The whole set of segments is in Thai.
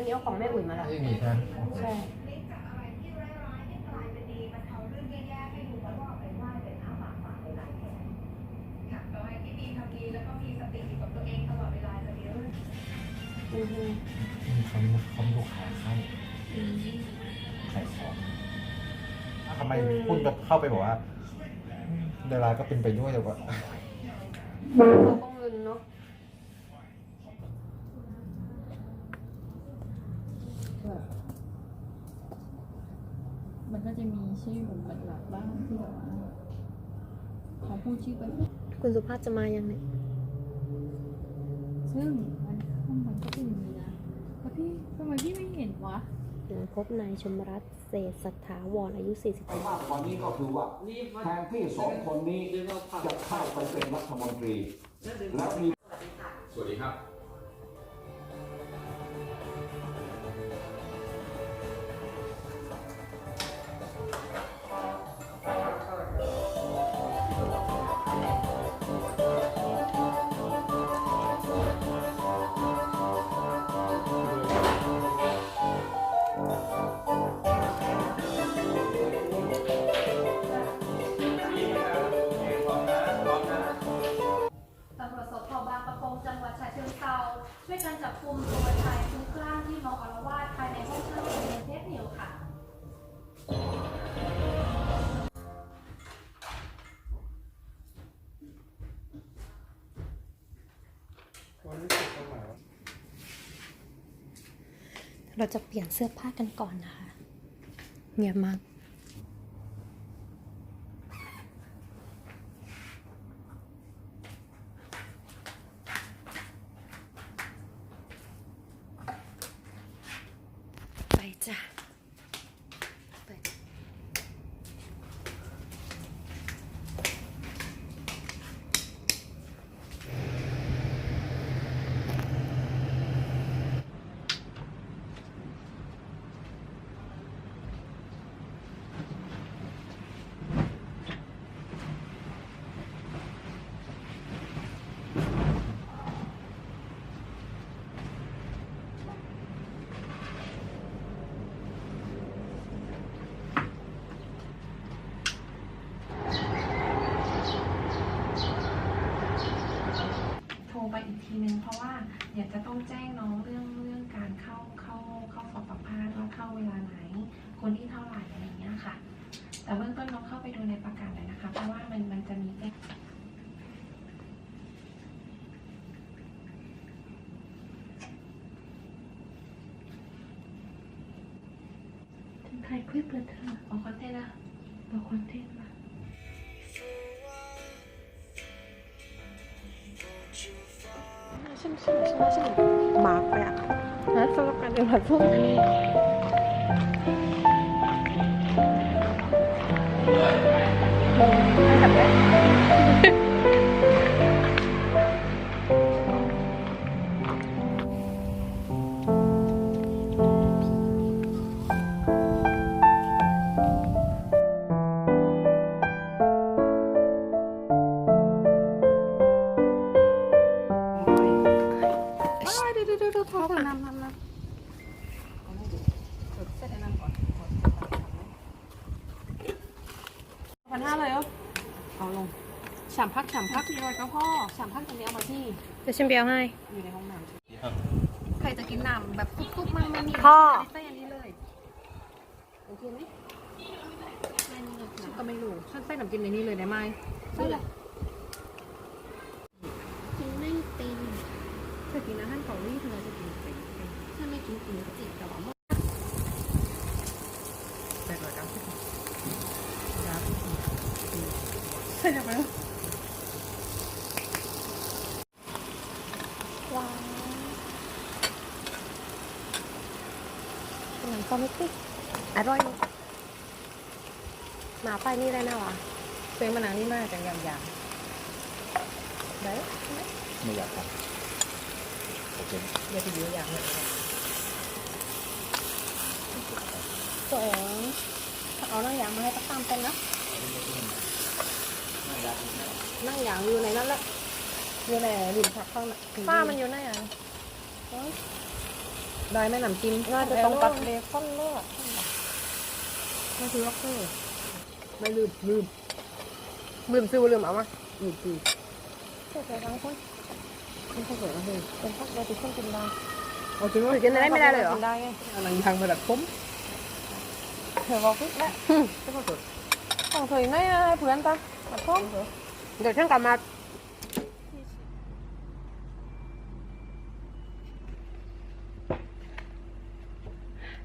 นี้เอาของแม่อุ๋ยมาแล้วไม่มีใช่ไหมใช่เขาดูขายเข้าขายของทำไมคุณจะเข้าไปบอกว่าเวลาก็เป็นไปด้วยแต่ว่าเราก็เงินเนาะมันก็จะมีชื่อหลักๆบ้างที่แบบว่าเขาพูดชื่อไปคุณสุภาพจะมายังเนี่ยซึ่งมันก็เป็นอย่างนี้นะแล้วพี่ทำไมพี่ไม่เห็นวะพบนายชมรัตน์เศรษฐสัทธาวรอายุ40ปีวันนี้ก็คือว่าแทนที่สองคนนี้จะเข้าไปเป็นรัฐมนตรีแล้วมีสวัสดีครับช่วยกันจับกุมตัวชายคลุ้มคลั่งที่เมาอาละวาดภายในห้องเช่าในเทปเหนียวค่ะเราจะเปลี่ยนเสื้อผ้ากันก่อนนะคะเงียบมากจ้ะไปอีกทีนึงเพราะว่าอยากจะต้องแจ้งน้องเรื่องการเข้าสอบสัมภาษณ์ว่าเข้าเวลาไหนคนที่เท่าไหร่อะไรอย่างเงี้ยค่ะแต่เบื้องต้นน้องเข้าไปดูในประกาศเลยนะคะเพราะว่ามันจะมีแจ้งถ่ายคลิปเลยเธอเอาคอนเทนต์นะเอาคอนเทนต์มาฉันมาร์กไปอ่ะนะสำหรับการเดินผ่านพวกนี้ไม่ทำได้1,500เลยเอาลงฉ่ำพักมีรอยก็พ่อฉ่ำพักตรงนี้เอามาที่เดี๋ยวฉันเบียวให้อยู่ในห้องน้ำใครจะกินน้ำแบบตุ๊บๆมันมีพ่อใส่อันนี้เลยโอเคไหมฉันก็ไม่รู้ฉันใส่น้ำจิ้มในนี้เลยได้ไหมใส่เลยกินไม่เป็นเธอกินอาหารเกาหลีเธอจะกินเป็นถ้าไม่กินจิตแต่ว่าใช่ไหมว้าวหนังคอมิกติอร่อยมั้ยมาไปนี่ได้นะวะเซ็งมานางนี่มากจังอย่างได้ไม่อยากทำโอเคอย่าไปเยอะอย่างเลยสองเอานั่งอย่างมาให้ตักตามเป็นนะนั่งอย่างอยู่ในนั้นแหละอยู่ในริมผักข้างฝ้ามันอยู่ไหนอ่ะ ได้ไหมน้ำจิ้มน่าจะต้องกัดเบคอนเลือดไม่คือล็อกเกอร์ไม่ลืมซื้อลืมเอามาลืมใช่ทั้งคนไม่ใช่เกิดอะไรเป็นพวกเราติดเครื่องกินได้เอาจริงว่ากินได้ไม่ได้เลยเหรอกินได้ไงอันนั้นทางมาแบบผมเธอบอกฟิตแล้วไม่พอสุดของเธอไหนเพื่อนตาแบบผมเดี๋ยวฉันกลับมา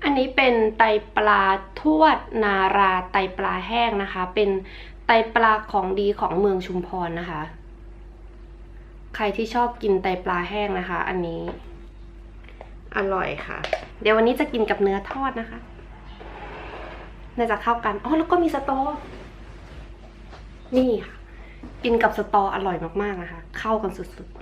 อันนี้เป็นไตปลาทวดนาราไตปลาแห้งนะคะเป็นไตปลาของดีของเมืองชุมพรนะคะใครที่ชอบกินไตปลาแห้งนะคะอันนี้อร่อยค่ะเดี๋ยววันนี้จะกินกับเนื้อทอดนะคะน่าจะเข้ากันอ๋อแล้วก็มีสตอนี่ค่ะกินกับสตออร่อยมากๆนะคะเข้ากันสุดๆ